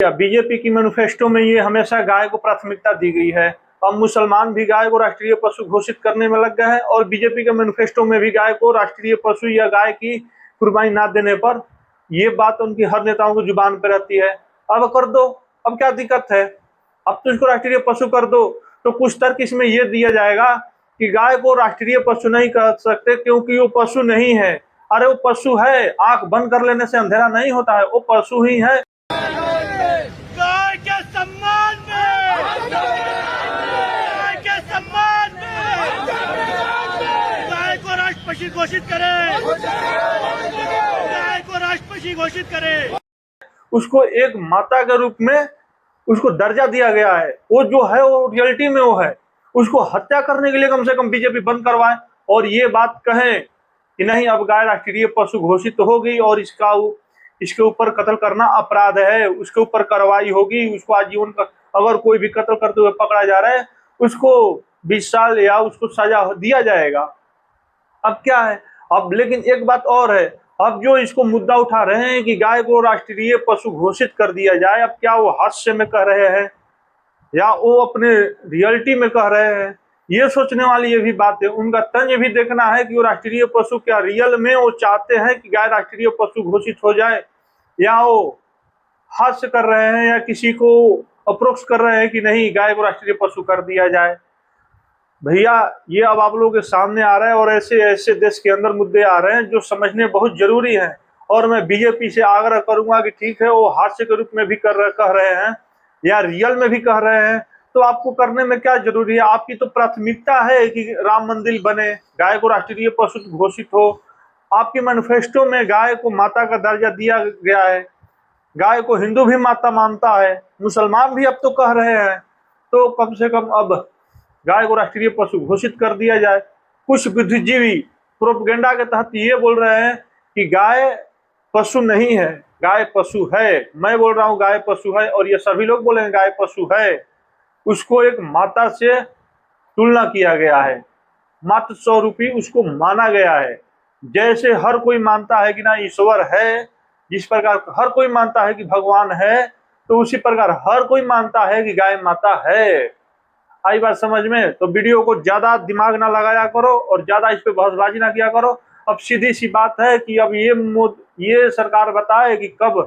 BJP की manifesto में ये हमेशा गाय को प्राथमिकता दी गई है। अब मुसलमान भी गाय को राष्ट्रीय पशु घोषित करने में लग गए हैं और बीजेपी के मैनिफेस्टो में भी गाय को राष्ट्रीय पशु या गाय की कुर्बानी ना देने पर ये बात उनकी हर नेताओं की जुबान पर रहती है। अब कर दो, अब क्या दिक्कत है, अब तो इसको राष्ट्रीय पशु कर दो। तो कुछ तर्क इसमें यह दिया जाएगा कि गाय को राष्ट्रीय पशु नहीं कह सकते क्योंकि वो पशु नहीं है। अरे वो पशु है, आंख बंद कर लेने से अंधेरा नहीं होता है, वो पशु ही है। गाय के सम्मान में, गाय के सम्मान में गाय को राष्ट्र पशु घोषित करें, गाय को राष्ट्र पशु घोषित करें। उसको एक माता के रूप में उसको दर्जा दिया गया है। वो जो है वो रियलिटी में वो है। उसको हत्या करने के लिए कम से कम बीजेपी बंद करवाए और ये बात कहें कि नहीं अब गाय राष्ट्रीय पशु घोषित हो गई और इसके ऊपर कत्ल करना अपराध है, उसके ऊपर कार्रवाई होगी, उसको आजीवन का अगर कोई भी कत्ल करते हुए पकड़ा जा रहा है उसको 20 साल या उसको सजा दिया जाएगा। अब क्या है, अब लेकिन एक बात और है, अब जो इसको मुद्दा उठा रहे हैं कि गाय को राष्ट्रीय पशु घोषित कर दिया जाए, अब क्या वो हास्य में कह रहे हैं या वो अपने रियलिटी में कह रहे हैं, ये सोचने वाली ये भी बात है। उनका तंज भी देखना है कि वो राष्ट्रीय पशु क्या रियल में वो चाहते हैं कि गाय राष्ट्रीय पशु घोषित हो जाए या वो हास्य कर रहे हैं या किसी को अप्रोक्स कर रहे हैं कि नहीं गाय को राष्ट्रीय पशु कर दिया जाए। भैया ये अब आप लोगों के सामने आ रहा है और ऐसे ऐसे देश के अंदर मुद्दे आ रहे हैं जो समझने बहुत जरूरी है। और मैं बीजेपी से आग्रह करूंगा कि ठीक है वो हास्य के रूप में भी कह रहे हैं या रियल में भी कह रहे हैं, तो आपको करने में क्या जरूरी है। आपकी तो प्राथमिकता है कि राम मंदिर बने, गाय को राष्ट्रीय पशु घोषित हो। आपके मैनिफेस्टो में गाय को माता का दर्जा दिया गया है, गाय को हिंदू भी माता मानता है, मुसलमान भी अब तो कह रहे हैं, तो कम से कम अब गाय को राष्ट्रीय पशु घोषित कर दिया जाए। कुछ बुद्धिजीवी प्रोपगेंडा के तहत ये बोल रहे हैं कि गाय पशु नहीं है, गाय पशु है। मैं बोल रहा हूँ गाय पशु है और ये सभी लोग बोलेंगे गाय पशु है। उसको एक माता से तुलना किया गया है, मात्र 100 रुपये उसको माना गया है। जैसे हर कोई मानता है कि ना ईश्वर है, जिस प्रकार हर कोई मानता है कि भगवान है, तो उसी प्रकार हर कोई मानता है कि गाय माता है। आई बात समझ में? तो वीडियो को ज्यादा दिमाग ना लगाया करो और ज्यादा इस पे बहसबाजी ना किया करो। अब सीधी सी बात है कि अब ये सरकार बताए कि कब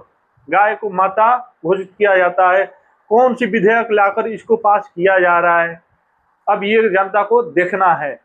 गाय को माता घोषित किया जाता है, कौन सी विधेयक लाकर इसको पास किया जा रहा है। अब ये जनता को देखना है।